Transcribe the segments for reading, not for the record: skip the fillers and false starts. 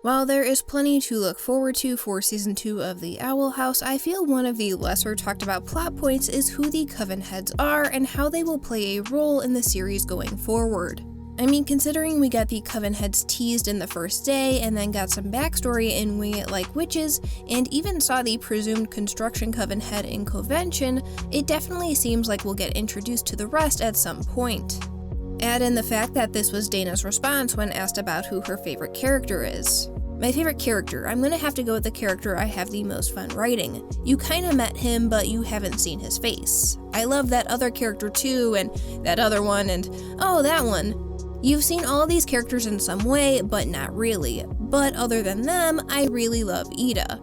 While there is plenty to look forward to for Season 2 of The Owl House, I feel one of the lesser talked about plot points is who the Coven Heads are and how they will play a role in the series going forward. I mean, considering we got the Coven Heads teased in the first day, and then got some backstory in Wing It Like Witches, and even saw the presumed Construction Coven head in Convention, it definitely seems like we'll get introduced to the rest at some point. Add in the fact that this was Dana's response when asked about who her favorite character is. My favorite character, I'm gonna have to go with the character I have the most fun writing. You kinda met him, but you haven't seen his face. I love that other character too, and that other one, and oh, that one. You've seen all these characters in some way, but not really. But other than them, I really love Ida.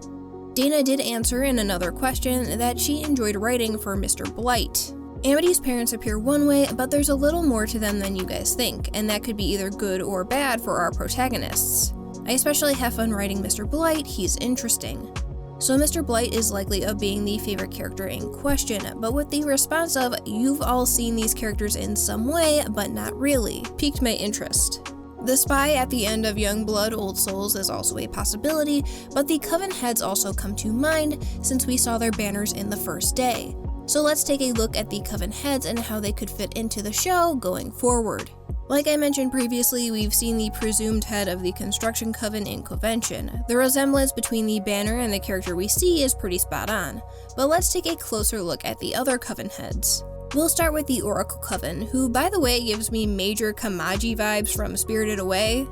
Dana did answer in another question that she enjoyed writing for Mr. Blight. Amity's parents appear one way, but there's a little more to them than you guys think, and that could be either good or bad for our protagonists. I especially have fun writing Mr. Blight, he's interesting. So Mr. Blight is likely of being the favorite character in question, but with the response of, you've all seen these characters in some way, but not really, piqued my interest. The spy at the end of Young Blood Old Souls is also a possibility, but the Coven Heads also come to mind since we saw their banners in the first day. So let's take a look at the Coven Heads and how they could fit into the show going forward. Like I mentioned previously, we've seen the presumed head of the Construction Coven in Convention. The resemblance between the banner and the character we see is pretty spot on, but let's take a closer look at the other Coven Heads. We'll start with the Oracle Coven, who by the way gives me major Kamaji vibes from Spirited Away.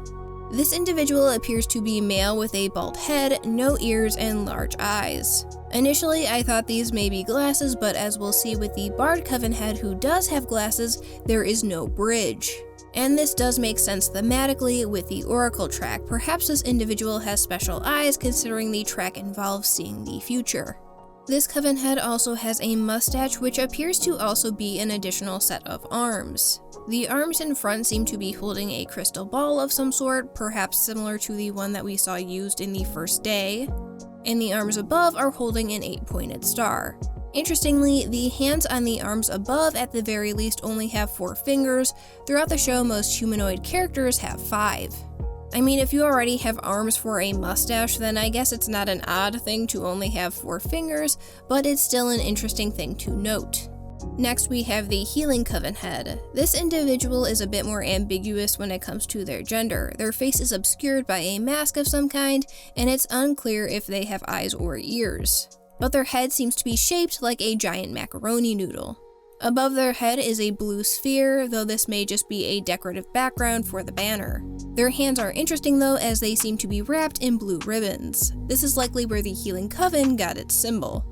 This individual appears to be male with a bald head, no ears, and large eyes. Initially, I thought these may be glasses, but as we'll see with the Bard Coven head who does have glasses, there is no bridge. And this does make sense thematically with the Oracle track. Perhaps this individual has special eyes considering the track involves seeing the future. This Coven head also has a mustache, which appears to also be an additional set of arms. The arms in front seem to be holding a crystal ball of some sort, perhaps similar to the one that we saw used in the first day, and the arms above are holding an 8-pointed star. Interestingly, the hands on the arms above at the very least only have 4 fingers. Throughout the show, most humanoid characters have 5. I mean, if you already have arms for a mustache, then I guess it's not an odd thing to only have 4 fingers, but it's still an interesting thing to note. Next, we have the Healing Coven head. This individual is a bit more ambiguous when it comes to their gender. Their face is obscured by a mask of some kind, and it's unclear if they have eyes or ears. But their head seems to be shaped like a giant macaroni noodle. Above their head is a blue sphere, though this may just be a decorative background for the banner. Their hands are interesting though, as they seem to be wrapped in blue ribbons. This is likely where the Healing Coven got its symbol.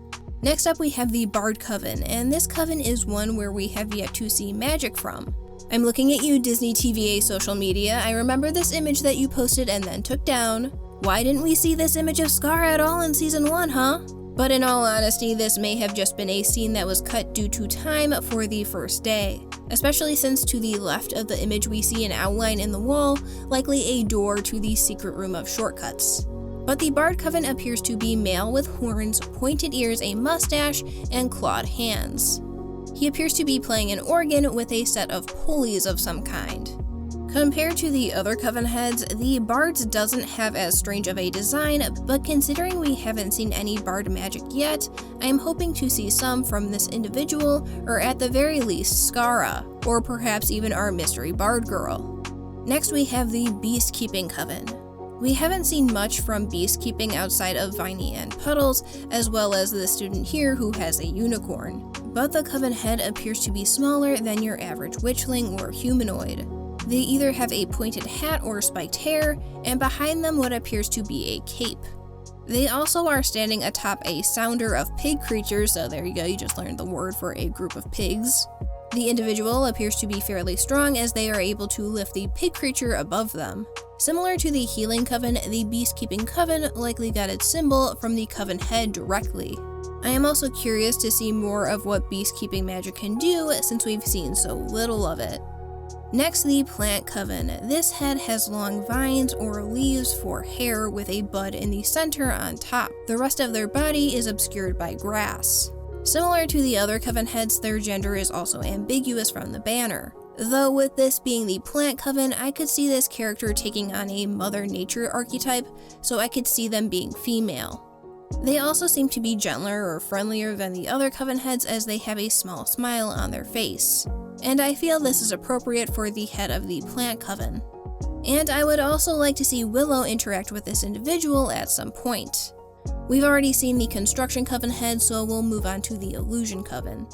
Next up we have the Bard Coven, and this coven is one where we have yet to see magic from. I'm looking at you, Disney TVA social media. I remember this image that you posted and then took down. Why didn't we see this image of Scar at all in Season 1, huh? But in all honesty, this may have just been a scene that was cut due to time for the first day, especially since to the left of the image we see an outline in the wall, likely a door to the secret room of shortcuts. But the Bard Coven appears to be male with horns, pointed ears, a mustache, and clawed hands. He appears to be playing an organ with a set of pulleys of some kind. Compared to the other Coven heads, the Bard's doesn't have as strange of a design, but considering we haven't seen any Bard magic yet, I am hoping to see some from this individual, or at the very least Skara, or perhaps even our mystery Bard girl. Next we have the Beastkeeping Coven. We haven't seen much from beastkeeping outside of Viney and Puddles, as well as the student here who has a unicorn, but the Coven head appears to be smaller than your average witchling or humanoid. They either have a pointed hat or spiked hair, and behind them what appears to be a cape. They also are standing atop a sounder of pig creatures, so there you go, you just learned the word for a group of pigs. The individual appears to be fairly strong as they are able to lift the pig creature above them. Similar to the Healing Coven, the Beastkeeping Coven likely got its symbol from the Coven head directly. I am also curious to see more of what beastkeeping magic can do since we've seen so little of it. Next, the Plant Coven. This head has long vines or leaves for hair with a bud in the center on top. The rest of their body is obscured by grass. Similar to the other Coven heads, their gender is also ambiguous from the banner. Though with this being the Plant Coven, I could see this character taking on a Mother Nature archetype, so I could see them being female. They also seem to be gentler or friendlier than the other Coven Heads as they have a small smile on their face. And I feel this is appropriate for the head of the Plant Coven. And I would also like to see Willow interact with this individual at some point. We've already seen the Construction Coven head, so we'll move on to the Illusion Coven.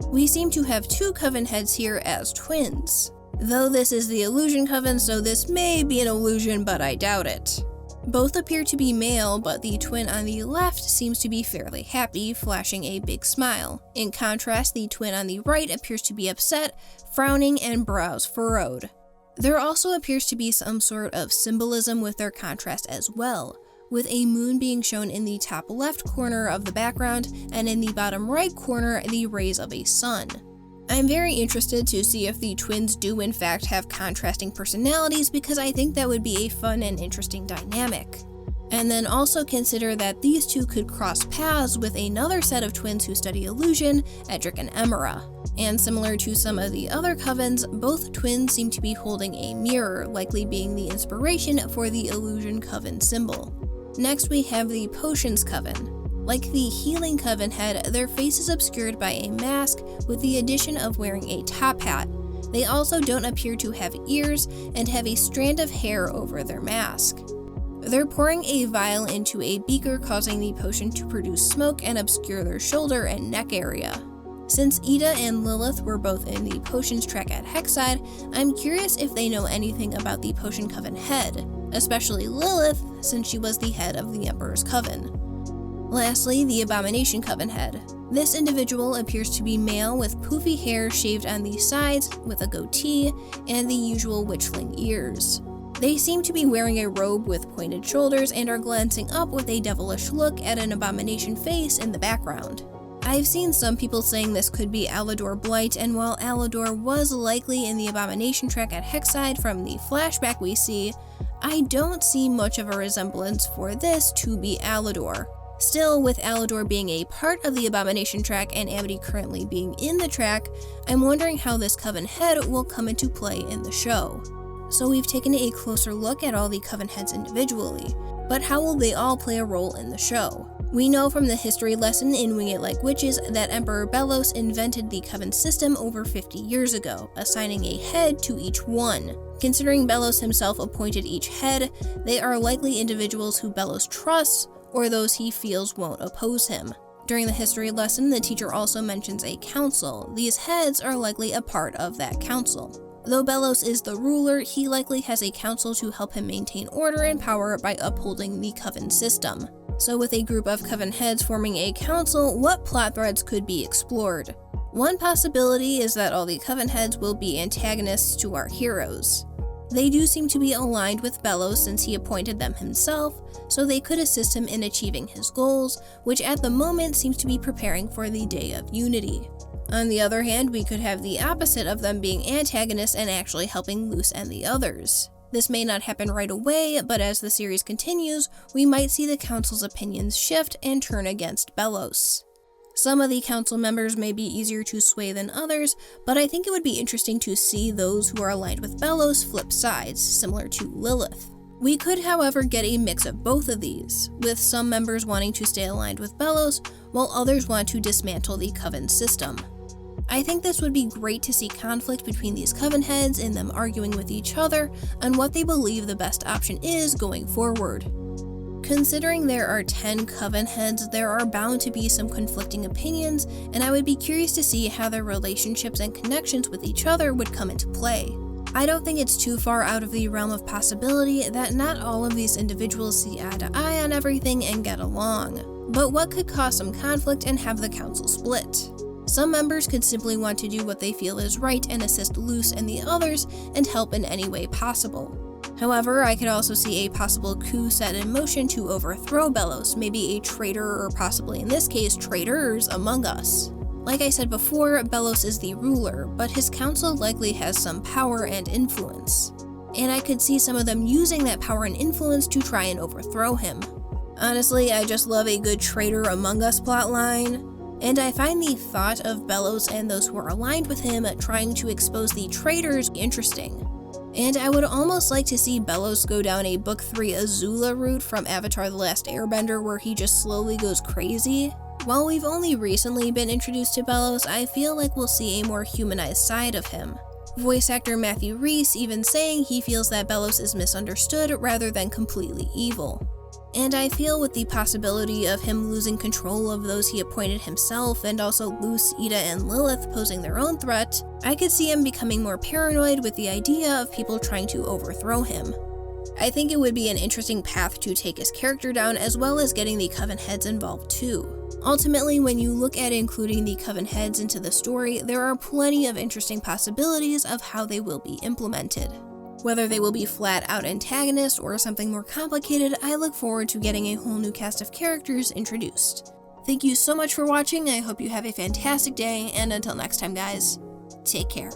We seem to have two Coven Heads here as twins. Though this is the Illusion Coven, so this may be an illusion, but I doubt it. Both appear to be male, but the twin on the left seems to be fairly happy, flashing a big smile. In contrast, the twin on the right appears to be upset, frowning, and brows furrowed. There also appears to be some sort of symbolism with their contrast as well, with a moon being shown in the top left corner of the background, and in the bottom right corner, the rays of a sun. I'm very interested to see if the twins do in fact have contrasting personalities, because I think that would be a fun and interesting dynamic. And then also consider that these two could cross paths with another set of twins who study illusion, Edric and Emera. And similar to some of the other covens, both twins seem to be holding a mirror, likely being the inspiration for the Illusion Coven symbol. Next we have the Potions Coven. Like the Healing Coven head, their face is obscured by a mask with the addition of wearing a top hat. They also don't appear to have ears and have a strand of hair over their mask. They're pouring a vial into a beaker, causing the potion to produce smoke and obscure their shoulder and neck area. Since Ida and Lilith were both in the Potions track at Hexside, I'm curious if they know anything about the Potion Coven head, especially Lilith, since she was the head of the Emperor's Coven. Lastly, the Abomination Coven head. This individual appears to be male with poofy hair shaved on the sides with a goatee and the usual witchling ears. They seem to be wearing a robe with pointed shoulders and are glancing up with a devilish look at an abomination face in the background. I've seen some people saying this could be Alador Blight, and while Alador was likely in the Abomination track at Hexside from the flashback we see, I don't see much of a resemblance for this to be Alador. Still, with Alador being a part of the Abomination track and Amity currently being in the track, I'm wondering how this Coven head will come into play in the show. So we've taken a closer look at all the Coven heads individually, but how will they all play a role in the show? We know from the history lesson in Wing It Like Witches that Emperor Belos invented the Coven system over 50 years ago, assigning a head to each one. Considering Belos himself appointed each head, they are likely individuals who Belos trusts, or those he feels won't oppose him. During the history lesson, the teacher also mentions a council. These heads are likely a part of that council. Though Belos is the ruler, he likely has a council to help him maintain order and power by upholding the Coven system. So with a group of Coven heads forming a council, what plot threads could be explored? One possibility is that all the Coven heads will be antagonists to our heroes. They do seem to be aligned with Belos since he appointed them himself, so they could assist him in achieving his goals, which at the moment seems to be preparing for the Day of Unity. On the other hand, we could have the opposite of them being antagonists and actually helping Luce and the others. This may not happen right away, but as the series continues, we might see the Council's opinions shift and turn against Belos. Some of the council members may be easier to sway than others, but I think it would be interesting to see those who are aligned with Belos flip sides, similar to Lilith. We could, however, get a mix of both of these, with some members wanting to stay aligned with Belos, while others want to dismantle the Coven system. I think this would be great to see conflict between these Coven heads and them arguing with each other on what they believe the best option is going forward. Considering there are 10 Coven heads, there are bound to be some conflicting opinions, and I would be curious to see how their relationships and connections with each other would come into play. I don't think it's too far out of the realm of possibility that not all of these individuals see eye to eye on everything and get along. But what could cause some conflict and have the council split? Some members could simply want to do what they feel is right and assist Luce and the others and help in any way possible. However, I could also see a possible coup set in motion to overthrow Belos, maybe a traitor or possibly in this case traitors among us. Like I said before, Belos is the ruler, but his council likely has some power and influence. And I could see some of them using that power and influence to try and overthrow him. Honestly, I just love a good traitor among us plotline. And I find the thought of Belos and those who are aligned with him trying to expose the traitors interesting. And I would almost like to see Belos go down a Book 3 Azula route from Avatar: The Last Airbender, where he just slowly goes crazy. While we've only recently been introduced to Belos, I feel like we'll see a more humanized side of him. Voice actor Matthew Rhys even saying he feels that Belos is misunderstood rather than completely evil. And I feel with the possibility of him losing control of those he appointed himself, and also Luce, Ida, and Lilith posing their own threat, I could see him becoming more paranoid with the idea of people trying to overthrow him. I think it would be an interesting path to take his character down, as well as getting the Coven Heads involved too. Ultimately, when you look at including the Coven Heads into the story, there are plenty of interesting possibilities of how they will be implemented. Whether they will be flat-out antagonists or something more complicated, I look forward to getting a whole new cast of characters introduced. Thank you so much for watching, I hope you have a fantastic day, and until next time guys, take care.